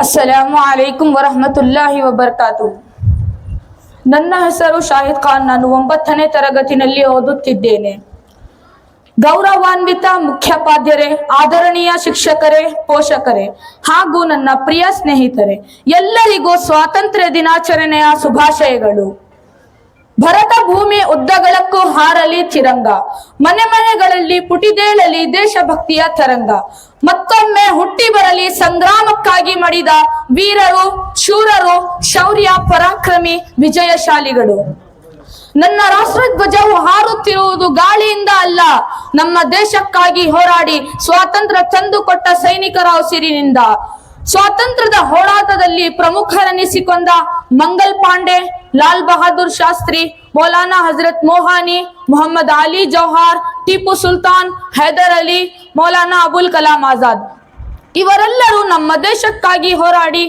ಅಸ್ಸಲಾಮು ಅಲೈಕುಂ ವರಹಮತುಲ್ಲಾಹಿ ವಬರ್ಕಾತು. ನನ್ನ ಹೆಸರು ಶಾಹಿದ್ ಖಾನ್. ನಾನು 9ನೇ ತರಗತಿಯಲ್ಲಿ ಓದುತ್ತಿದ್ದೇನೆ. ಗೌರವಾನ್ವಿತ ಮುಖ್ಯೋಪಾಧ್ಯಾಯರೇ, ಆದರಣೀಯ ಶಿಕ್ಷಕರೇ, ಪೋಷಕರೇ ಹಾಗೂ ನನ್ನ ಪ್ರಿಯ ಸ್ನೇಹಿತರೆ, ಎಲ್ಲರಿಗೂ ಸ್ವಾತಂತ್ರ್ಯ ದಿನಾಚರಣೆಯ ಶುಭಾಶಯಗಳು. ಭರತ ಭೂಮಿ ಉದ್ದಗಳಕ್ಕೂ ಹಾರಲಿ ತಿರಂಗ, ಮನೆ ಮನೆಗಳಲ್ಲಿ ಪುಟಿದೇಳಲಿ ದೇಶಭಕ್ತಿಯ ತರಂಗ. ಮತ್ತೊಮ್ಮೆ ಹುಟ್ಟಿ ಬರಲಿ ಸಂಗ್ರಾಮಕ್ಕಾಗಿ ಮಡಿದ ವೀರರು, ಶೂರರು, ಶೌರ್ಯ ಪರಾಕ್ರಮಿ ವಿಜಯಶಾಲಿಗಳು. ನನ್ನ ರಾಷ್ಟ್ರಧ್ವಜವು ಹಾರುತ್ತಿರುವುದು ಗಾಳಿಯಿಂದ ಅಲ್ಲ, ನಮ್ಮ ದೇಶಕ್ಕಾಗಿ ಹೋರಾಡಿ ಸ್ವಾತಂತ್ರ್ಯ ತಂದುಕೊಟ್ಟ ಸೈನಿಕರ ಉಸಿರಿನಿಂದ. ಸ್ವಾತಂತ್ರ್ಯದ ಹೋರಾಟದಲ್ಲಿ ಪ್ರಮುಖರೆನಿಸಿಕೊಂಡ ಮಂಗಲ್ ಪಾಂಡೆ, ಲಾಲ್ ಬಹದ್ದೂರ್ ಶಾಸ್ತ್ರಿ, ಮೌಲಾನಾ ಹಜರತ್ ಮೋಹಾನಿ, ಮೊಹಮ್ಮದ್ ಅಲಿ ಜೌಹರ್, ಟಿಪ್ಪು ಸುಲ್ತಾನ್, ಹೈದರ್ ಅಲಿ, ಮೌಲಾನಾ ಅಬುಲ್ ಕಲಾಂ ಆಜಾದ್ ಇವರೆಲ್ಲರೂ ನಮ್ಮ ದೇಶಕ್ಕಾಗಿ ಹೋರಾಡಿ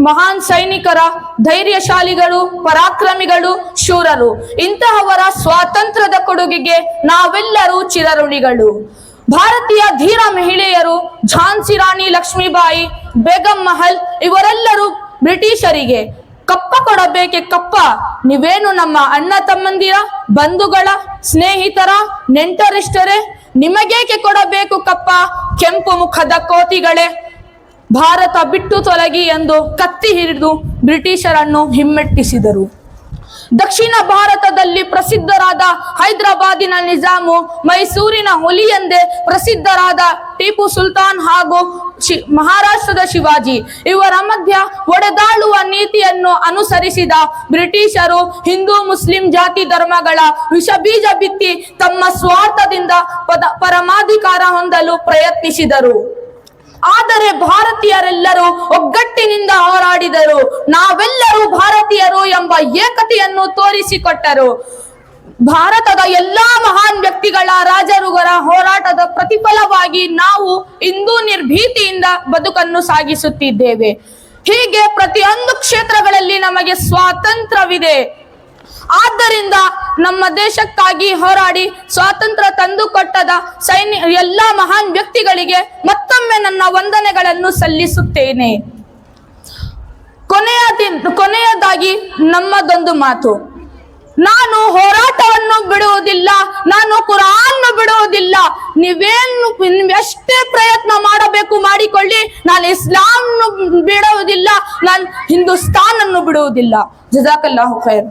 ಮಹಾನ್ ಸೈನಿಕರ, ಧೈರ್ಯಶಾಲಿಗಳು, ಪರಾಕ್ರಮಿಗಳು, ಶೂರರು. ಇಂತಹವರ ಸ್ವಾತಂತ್ರ್ಯದ ಕೊಡುಗೆಗೆ ನಾವೆಲ್ಲರೂ ಚಿರಋಣಿಗಳು. ಭಾರತೀಯ ಧೀರ ಮಹಿಳೆಯರು ಝಾನ್ಸಿ ರಾಣಿ ಲಕ್ಷ್ಮೀಬಾಯಿ, ಬೇಗಂ ಮಹಲ್ ಇವರೆಲ್ಲರೂ ಬ್ರಿಟಿಷರಿಗೆ ಕಪ್ಪ ಕೊಡಬೇಕೆ ಕಪ್ಪ, ನೀವೇನು ನಮ್ಮ ಅಣ್ಣ ತಮ್ಮಂದಿರ, ಬಂಧುಗಳ, ಸ್ನೇಹಿತರ, ನೆಂಟರಿಷ್ಟರೇ, ನಿಮಗೇಕೆ ಕೊಡಬೇಕು ಕಪ್ಪ, ಕೆಂಪು ಮುಖದ ಕೋತಿಗಳೇ, ಭಾರತ ಬಿಟ್ಟು ತೊಲಗಿ ಎಂದು ಕತ್ತಿ ಹಿಡಿದು ಬ್ರಿಟಿಷರನ್ನು ಹಿಮ್ಮೆಟ್ಟಿಸಿದರು. ದಕ್ಷಿಣ ಭಾರತದಲ್ಲಿ ಪ್ರಸಿದ್ಧರಾದ ಹೈದರಾಬಾದಿನ ನಿಜಾಮು, ಮೈಸೂರಿನ ಹುಲಿ ಎಂದೇ ಪ್ರಸಿದ್ಧರಾದ ಟಿಪ್ಪು ಸುಲ್ತಾನ್ ಹಾಗೂ ಮಹಾರಾಷ್ಟ್ರದ ಶಿವಾಜಿ ಇವರ ಮಧ್ಯ ಒಡೆದಾಳುವ ನೀತಿಯನ್ನು ಅನುಸರಿಸಿದ ಬ್ರಿಟಿಷರು ಹಿಂದೂ ಮುಸ್ಲಿಂ ಜಾತಿ ಧರ್ಮಗಳ ವಿಷಬೀಜ ಬಿತ್ತಿ ತಮ್ಮ ಸ್ವಾರ್ಥದಿಂದ ಪರಮಾಧಿಕಾರ ಹೊಂದಲು ಪ್ರಯತ್ನಿಸಿದರು. ಆದರೆ ಭಾರತೀಯರೆಲ್ಲರೂ ಒಗ್ಗಟ್ಟಿನಿಂದ ಹೋರಾಡಿದರು. ನಾವೆಲ್ಲರೂ ಭಾರತೀಯರು ಎಂಬ ಏಕತೆಯನ್ನು ತೋರಿಸಿಕೊಟ್ಟರು. ಭಾರತದ ಎಲ್ಲಾ ಮಹಾನ್ ವ್ಯಕ್ತಿಗಳ, ರಾಜರುಗಳ ಹೋರಾಟದ ಪ್ರತಿಫಲವಾಗಿ ನಾವು ಇಂದು ನಿರ್ಭೀತಿಯಿಂದ ಬದುಕನ್ನು ಸಾಗಿಸುತ್ತಿದ್ದೇವೆ. ಹೀಗೆ ಪ್ರತಿಯೊಂದು ಕ್ಷೇತ್ರಗಳಲ್ಲಿ ನಮಗೆ ಸ್ವಾತಂತ್ರ್ಯವಿದೆ. ಆದ್ದರಿಂದ ನಮ್ಮ ದೇಶಕ್ಕಾಗಿ ಹೋರಾಡಿ ಸ್ವಾತಂತ್ರ್ಯ ತಂದುಕೊಟ್ಟದ ಎಲ್ಲಾ ಮಹಾನ್ ವ್ಯಕ್ತಿಗಳಿಗೆ ಮತ್ತೊಮ್ಮೆ ನನ್ನ ವಂದನೆಗಳನ್ನು ಸಲ್ಲಿಸುತ್ತೇನೆ. ಕೊನೆಯದಾಗಿ ನಮ್ಮದೊಂದು ಮಾತು, ನಾನು ಹೋರಾಟವನ್ನು ಬಿಡುವುದಿಲ್ಲ, ನಾನು ಕುರಾನ್ ಬಿಡುವುದಿಲ್ಲ. ನೀವೆಷ್ಟೇ ಪ್ರಯತ್ನ ಮಾಡಬೇಕು ಮಾಡಿಕೊಳ್ಳಿ, ನಾನು ಇಸ್ಲಾಂ ಬಿಡುವುದಿಲ್ಲ, ನಾನು ಹಿಂದೂಸ್ತಾನ್ ಅನ್ನು ಬಿಡುವುದಿಲ್ಲ. ಜಜಾಕಲ್ಲಾಹು ಖೈರ್.